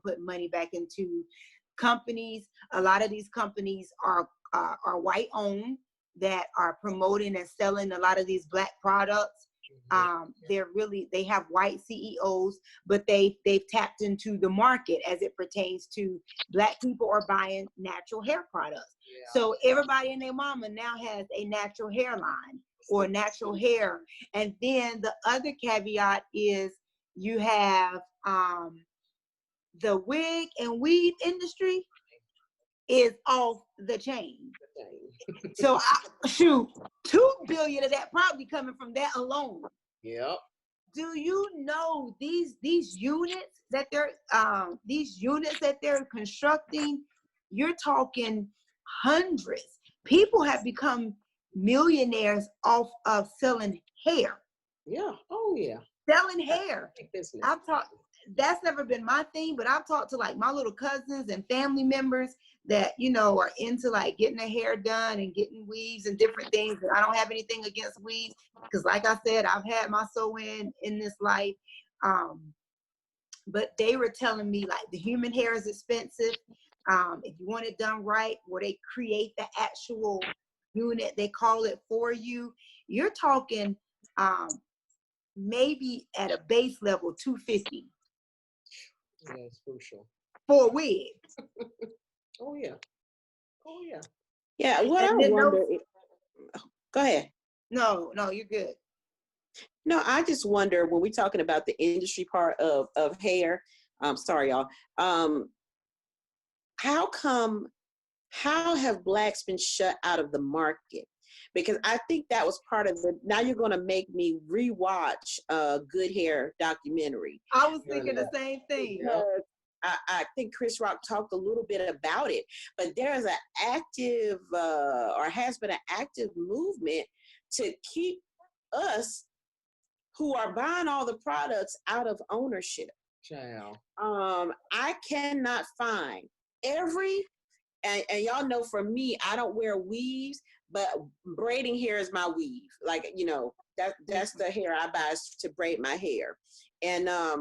putting money back into companies. A lot of these companies are white owned that are promoting and selling a lot of these Black products. They have white CEOs, but they've tapped into the market as it pertains to Black people are buying natural hair products. So everybody and their mama now has a natural hairline or natural hair. And then the other caveat is you have the wig and weave industry is off the chain. So shoot, $2 billion of that probably coming from that alone. Yep. Do you know these units that they're constructing? You're talking hundreds. People have become millionaires off selling hair. Yeah. Oh yeah. Selling hair. Business. That's never been my thing, but I've talked to like my little cousins and family members that, you know, are into like getting their hair done and getting weaves and different things. And I don't have anything against weaves because like I said, I've had my sew-in this life. But they were telling me like the human hair is expensive. If you want it done right, where they create the actual unit, they call it for you. You're talking maybe at a base level $250. Yeah, it's crucial. For a wig. Oh yeah. Oh yeah. Yeah. What I wonder. Go ahead. No, you're good. No, I just wonder when we're talking about the industry part of hair. Sorry, y'all. How have Blacks been shut out of the market? Because I think that was part of the. Now you're going to make me rewatch a Good Hair documentary. I was thinking the same thing. I think Chris Rock talked a little bit about it, but there's an active or has been an active movement to keep us who are buying all the products out of ownership. Child. I cannot find and y'all know for me, I don't wear weaves, but braiding hair is my weave. Like, you know, that's the hair I buy to braid my hair. And I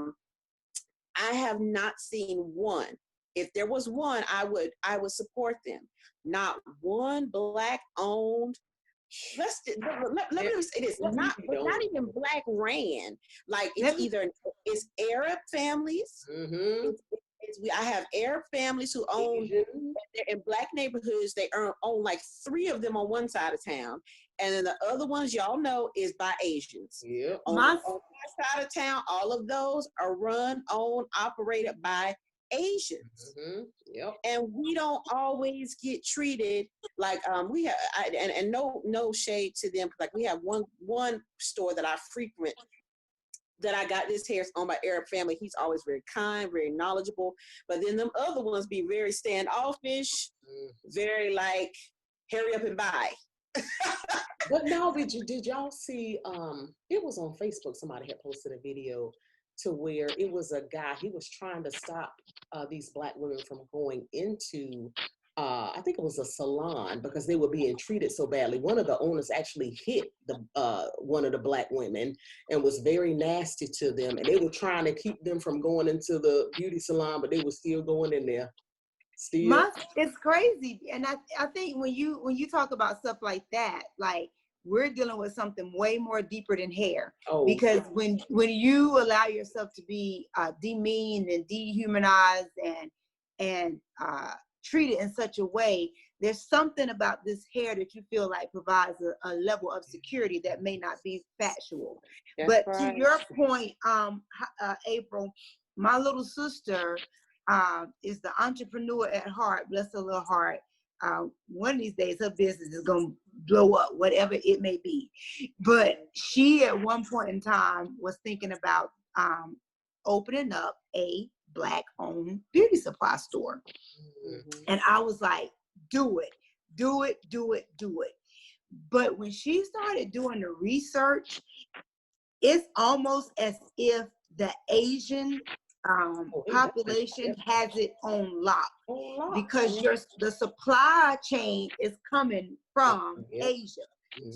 have not seen one. If there was one, I would support them. Not one Black owned. Let me say this. Not even Black ran. Like it's Arab families. Mm-hmm. I have Arab families who own in Black neighborhoods. They own like 3 of them on one side of town, and then the other ones y'all know is by Asians. Yeah. On my side of town, all of those are run, owned, operated by Asians. Mm-hmm. Yep. And we don't always get treated like we have. And no shade to them. Like we have one store that I frequent. That I got this hair on my Arab family. He's always very kind, very knowledgeable. But then them other ones be very standoffish, very like, hurry up and buy. But now did y'all see, it was on Facebook, somebody had posted a video to where it was a guy, he was trying to stop these Black women from going into I think it was a salon because they were being treated so badly. One of the owners actually hit one of the Black women and was very nasty to them. And they were trying to keep them from going into the beauty salon, but they were still going in there. It's crazy. And I think when you talk about stuff like that, like we're dealing with something way more deeper than hair. Oh, because when you allow yourself to be demeaned and dehumanized and treated in such a way, there's something about this hair that you feel like provides a level of security that may not be factual. That's but right. To your point, April, my little sister is the entrepreneur at heart, bless her little heart. One of these days her business is going to blow up, whatever it may be. But she at one point in time was thinking about opening up a Black owned beauty supply store. Mm-hmm. And I was like, do it. But when she started doing the research, it's almost as if the Asian population has it on lock because the supply chain is coming from Asia.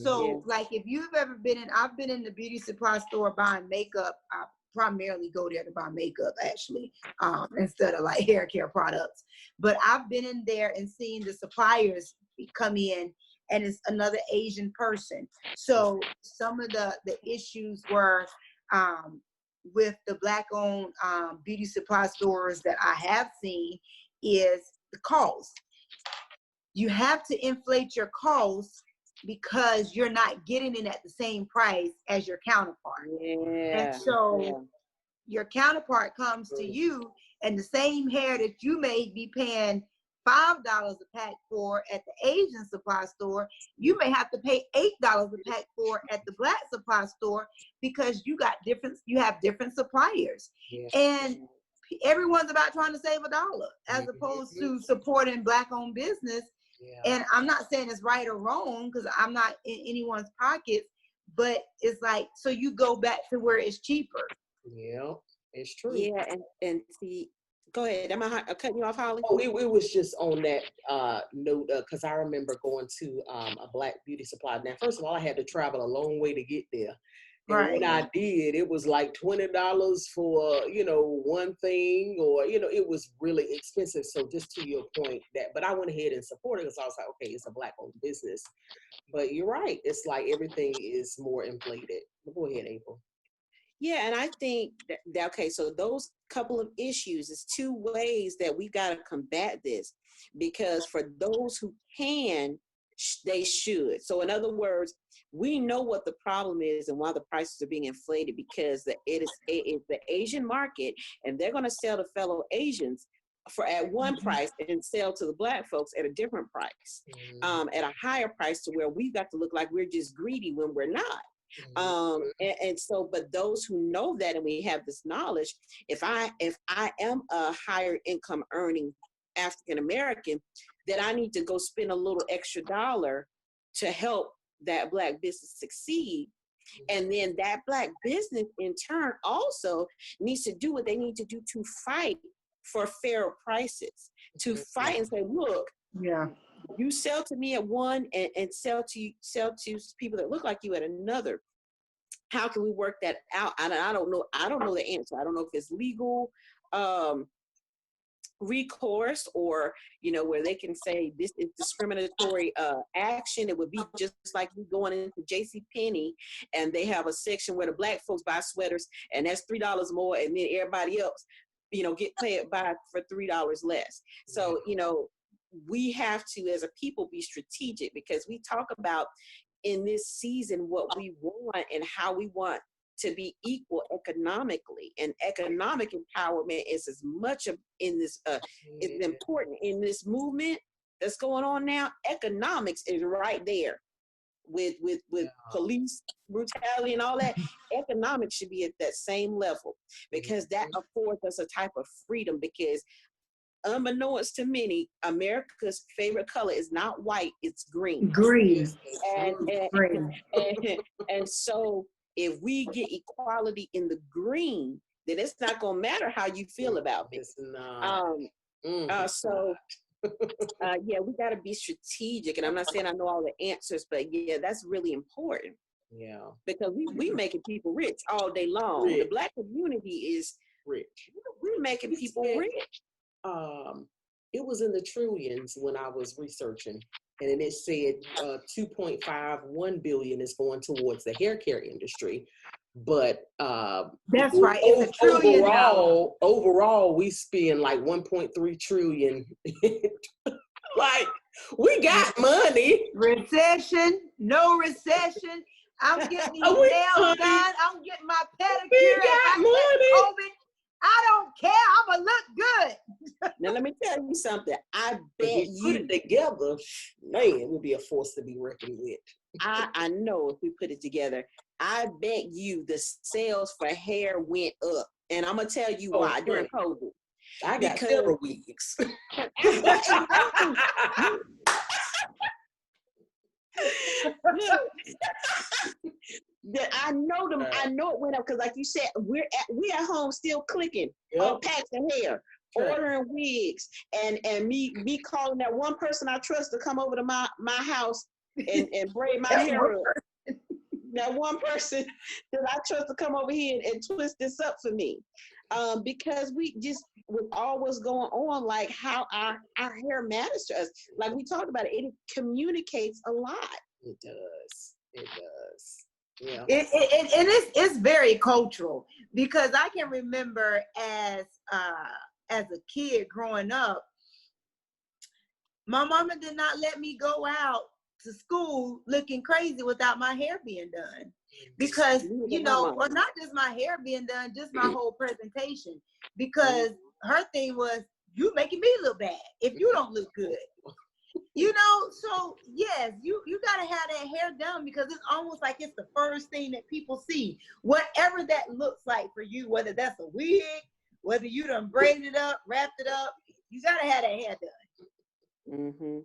So like if you've ever I've been in the beauty supply store buying makeup primarily go there to buy makeup, actually, instead of like hair care products. But I've been in there and seen the suppliers come in, and it's another Asian person. So some of the issues were with the Black-owned beauty supply stores that I have seen is the cost. You have to inflate your costs because you're not getting it at the same price as your counterpart. Yeah. And so your counterpart comes to you, and the same hair that you may be paying $5 a pack for at the Asian supply store, you may have to pay $8 a pack for at the Black supply store, because you have different suppliers. And everyone's about trying to save $1 as opposed to supporting Black-owned business. And I'm not saying it's right or wrong, because I'm not in anyone's pockets, but it's like, so you go back to where it's cheaper. Yeah, it's true. Yeah, and see, go ahead. Am I cutting you off, Holly? Oh, it was just on that note, because I remember going to a Black beauty supply. Now, first of all, I had to travel a long way to get there. And when I did, it was like $20 for, one thing, or, it was really expensive. So just to your point but I went ahead and supported it, because I was like, okay, it's a Black-owned business. But you're right. It's like everything is more inflated. Go ahead, April. Yeah, and I think that okay, so those couple of issues is two ways that we got to combat this, because for those who can, they should. So in other words, we know what the problem is and why the prices are being inflated, because it is the Asian market, and they're going to sell to fellow Asians at one price and sell to the Black folks at a different price, at a higher price, to where we've got to look like we're just greedy when we're not. And so, but those who know that, and we have this knowledge, if I am a higher income earning African American, that I need to go spend a little extra dollar to help that Black business succeed. And then that Black business in turn also needs to do what they need to do to fight for fairer prices, to fight and say, look, you sell to me at one and sell to people that look like you at another. How can we work that out? I don't know. I don't know the answer. I don't know if it's legal recourse, or where they can say this is discriminatory action. It would be just like you going into JCPenney and they have a section where the Black folks buy sweaters, and that's $3 more, and then everybody else get paid for $3 less. So we have to, as a people, be strategic, because we talk about in this season what we want and how we want to be equal economically, and economic empowerment is as much in this is important in this movement that's going on now. Economics is right there with police brutality and all that. Economics should be at that same level, because that affords us a type of freedom, because unbeknownst to many, America's favorite color is not white, it's green. Green. And so if we get equality in the green, then it's not going to matter how you feel about it. Yeah, we got to be strategic. And I'm not saying I know all the answers, but yeah, that's really important. Yeah. Because we making people rich all day long. The Black community is rich. We're making people rich. It was in the trillions when I was researching, and it said 2.51 billion is going towards the hair care industry. But that's right. It's a trillion. Overall, we spend like 1.3 trillion. Like, we got money. Recession, no recession. I'm getting these nails done. I'm getting my pedicure. We got money. I don't care. I'ma look good. Now let me tell you something. I bet you put it together, man, it would be a force to be reckoned with. I know if we put it together, I bet you the sales for hair went up. And I'm gonna tell you why during COVID. I got several weeks. I know them. I know it went up because, like you said, we at home still clicking on packs of hair, ordering wigs, and me calling that one person I trust to come over to my house and braid my hair up. That one person that I trust to come over here and twist this up for me. Because we just, with all what's going on, like how our hair matters to us. Like we talked about it communicates a lot. It does. It does. Yeah. It's very cultural, because I can remember as a kid growing up, my mama did not let me go out to school looking crazy without my hair being done, because or not just my hair being done, just my whole presentation, because her thing was, you making me look bad if you don't look good. So yes, you gotta have that hair done, because it's almost like it's the first thing that people see, whatever that looks like for you, whether that's a wig, whether you done braided it up, wrapped it up, you gotta have that hair done. Mm-hmm.